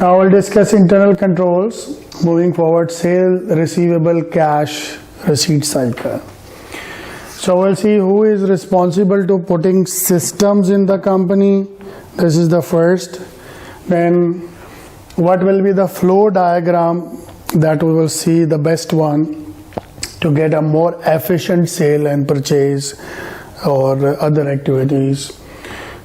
Now we'll discuss internal controls. Moving forward, sale, receivable, cash, receipt cycle. So we'll see who is responsible to putting systems in the company. This is the first. Then what will be the flow diagram that we will see, the best one to get a more efficient sale and purchase or other activities.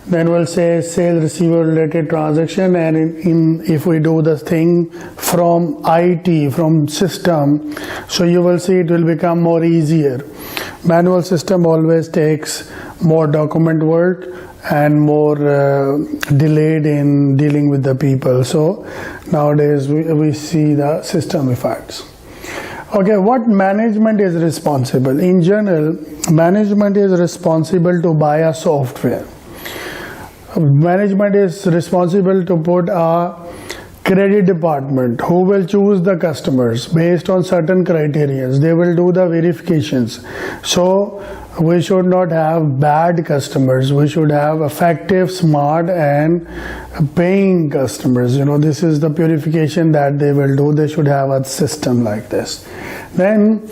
Then we'll say sale receivable related transaction, and if we do the thing from IT, from system, so you will see it will become more easier. Manual system always takes more document work and more delayed in dealing with the people. So nowadays we see the system effects. Okay, what management is responsible? In general, management is responsible to buy a software. Management is responsible to put a credit department who will choose the customers based on certain criteria. They will do the verifications. So we should not have bad customers. We should have effective, smart and paying customers. This is the purification that they will do. They should have a system like this. Then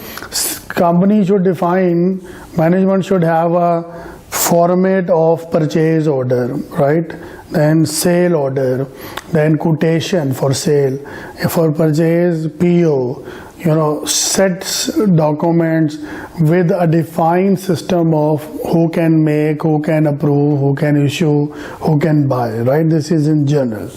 company should define, management should have a format of purchase order, right? Then sale order, then quotation for sale, for purchase PO, sets documents with a defined system of who can make, who can approve, who can issue, who can buy, right? This is in general.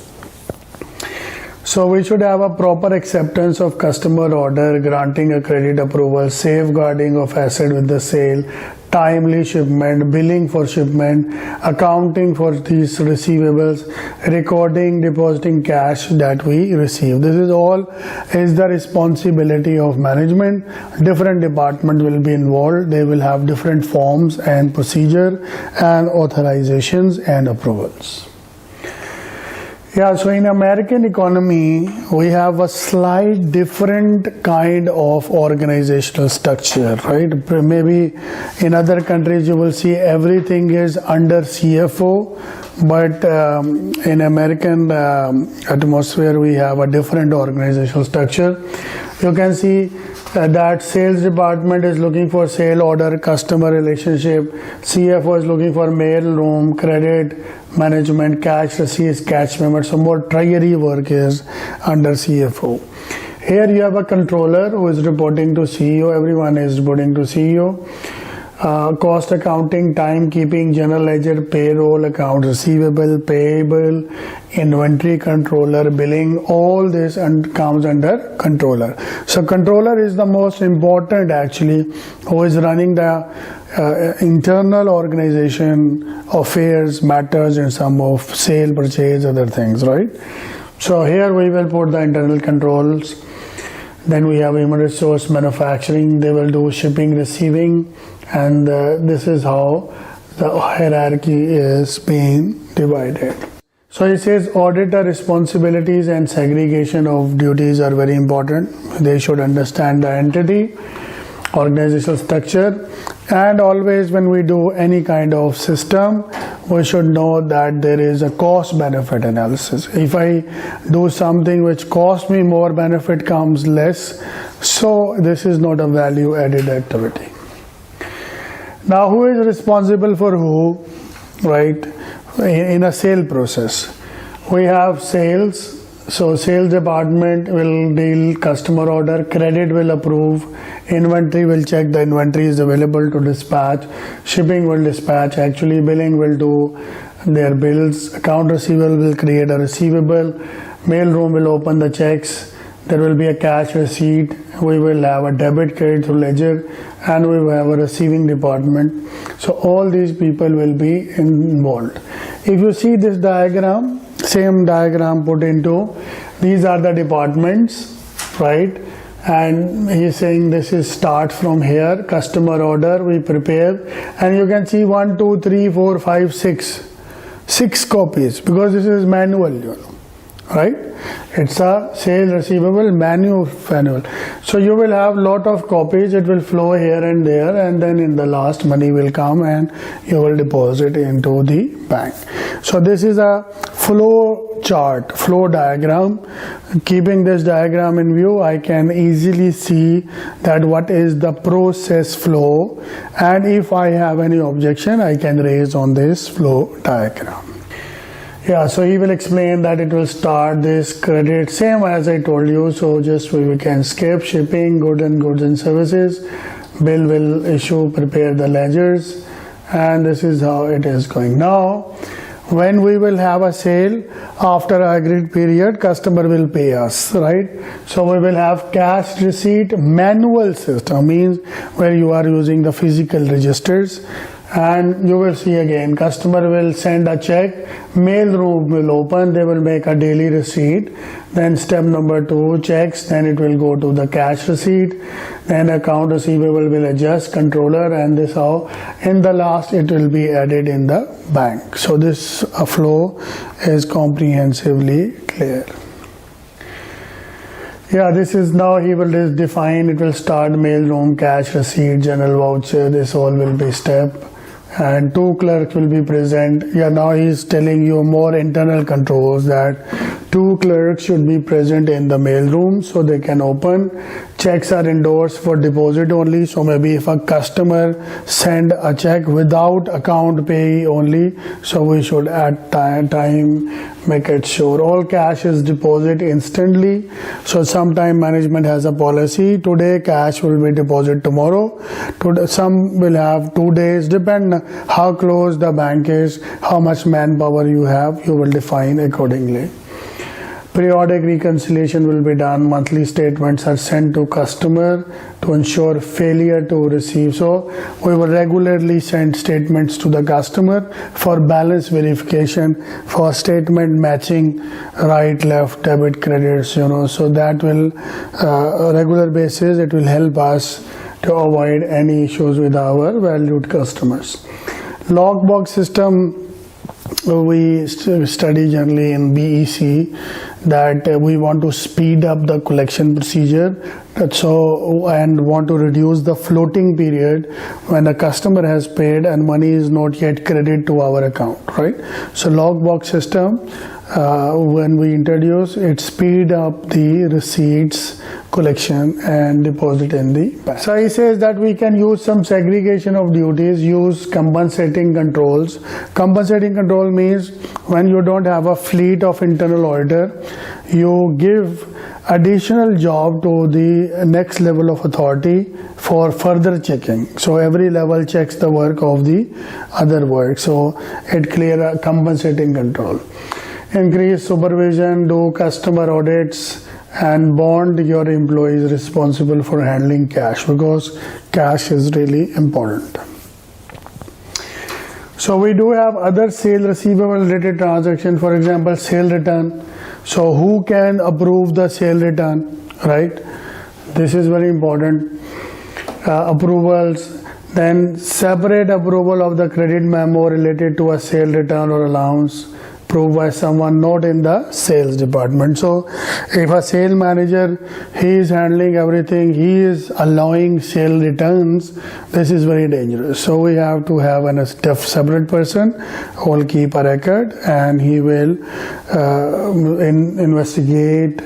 So we should have a proper acceptance of customer order, granting a credit approval, safeguarding of asset with the sale, timely shipment, billing for shipment, accounting for these receivables, recording, depositing cash that we receive. This is all is the responsibility of management. Different departments will be involved. They will have different forms and procedure and authorizations and approvals. Yeah, so in American economy, we have a slight different kind of organizational structure, right? Maybe in other countries you will see everything is under CFO, but in American atmosphere we have a different organizational structure. You can see that sales department is looking for sale order, customer relationship. CFO is looking for mail room, credit management, cash receipts, cash payments. So more treasury work is under CFO. Here you have a controller who is reporting to CEO. Everyone is reporting to CEO. Cost accounting, timekeeping, general ledger, payroll, account receivable, payable, inventory controller, billing, all this comes under controller. So controller is the most important actually, who is running the internal organization affairs, matters in some of sale, purchase, other things, right? So here we will put the internal controls. Then we have human resource, manufacturing, they will do shipping, receiving, and this is how the hierarchy is being divided. So it says auditor responsibilities and segregation of duties are very important. They should understand the entity, organizational structure, and always when we do any kind of system, we should know that there is a cost benefit analysis. If I do something which costs me more, benefit comes less, so this is not a value added activity. Now who is responsible for who, right? In a sale process, we have sales. So sales department will deal customer order, credit will approve, inventory will check the inventory is available to dispatch, shipping will dispatch, actually billing will do their bills, account receivable will create a receivable, mail room will open the checks, there will be a cash receipt, we will have a debit credit through ledger, and we will have a receiving department. So all these people will be involved. If you see this diagram, same diagram put into, these are the departments, right? And he's saying this is start from here, customer order, we prepare, and you can see 1, 2, 3, 4, 5, 6 copies, because this is manual, right? It's a sale receivable manual. So you will have lot of copies, it will flow here and there, and then in the last money will come and you will deposit into the bank. So this is a flow chart, flow diagram. Keeping this diagram in view, I can easily see that what is the process flow, and if I have any objection, I can raise on this flow diagram. Yeah, so he will explain that it will start this credit, same as I told you. So just we can skip shipping, goods and services. Bill will issue, prepare the ledgers, and this is how it is going. Now, when we will have a sale, after a agreed period, customer will pay us, right? So we will have cash receipt manual system, means where you are using the physical registers. And you will see again, customer will send a check, mail room will open, they will make a daily receipt. Then step number 2, checks, then it will go to the cash receipt, then account receivable will adjust, controller, and this how in the last it will be added in the bank. So this flow is comprehensively clear. Yeah, this is now he will define, it will start mail room, cash receipt, general voucher, this all will be step. And 2 clerks will be present. Yeah, now he is telling you more internal controls, that 2 clerks should be present in the mail room so they can open. Checks are endorsed for deposit only. So maybe if a customer send a check without account pay only, so we should at time make it sure all cash is deposit instantly. So sometime management has a policy, today cash will be deposit tomorrow. Some will have 2 days, depend how close the bank is, how much manpower you have, you will define accordingly. Periodic reconciliation will be done. Monthly statements are sent to customer to ensure failure to receive. So we will regularly send statements to the customer for balance verification, for statement matching, right, left, debit, credits, so that will regular basis, it will help us to avoid any issues with our valued customers. Logbox system, we study generally in BEC that we want to speed up the collection procedure, and want to reduce the floating period when a customer has paid and money is not yet credited to our account, right? So logbox system, when we introduce it, speed up the receipts collection and deposit in the bank. So he says that we can use some segregation of duties, use compensating controls. Compensating control means when you don't have a fleet of internal auditor, you give additional job to the next level of authority for further checking. So every level checks the work of the other work. So it clear a compensating control. Increase supervision, do customer audits, and bond your employees responsible for handling cash, because cash is really important. So we do have other sale receivable related transaction, for example sale return. So who can approve the sale return, right? This is very important. Approvals, then separate approval of the credit memo related to a sale return or allowance, approved by someone not in the sales department. So if a sale manager, he is handling everything, he is allowing sale returns, this is very dangerous. So we have to have a separate person who will keep a record, and he will investigate,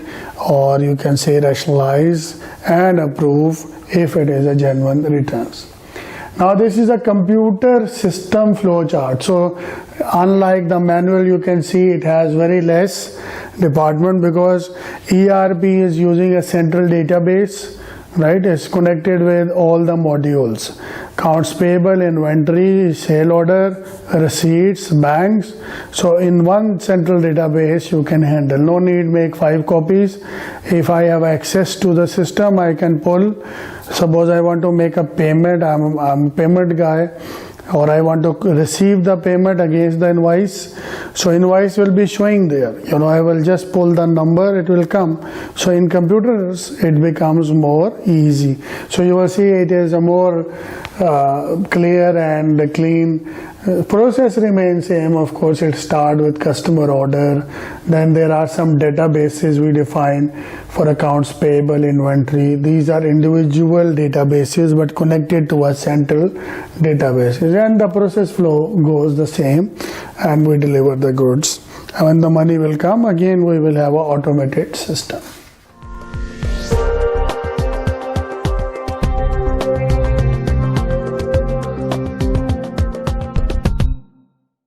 or you can say rationalize and approve if it is a genuine returns. Now this is a computer system flow chart. So unlike the manual, you can see it has very less department, because ERP is using a central database, right? It's connected with all the modules: accounts payable, inventory, sale order, receipts, banks. So in one central database you can handle, no need make 5 copies. If I have access to the system, I can pull. Suppose I want to make a payment, I'm a payment guy, or I want to receive the payment against the invoice. So invoice will be showing there. I will just pull the number, it will come. So in computers, it becomes more easy. So you will see it is a more clear and clean. Process remains same, of course. It start with customer order, then there are some databases we define for accounts payable, inventory. These are individual databases but connected to a central databases, and the process flow goes the same, and we deliver the goods And when the money will come, again we will have an automated system.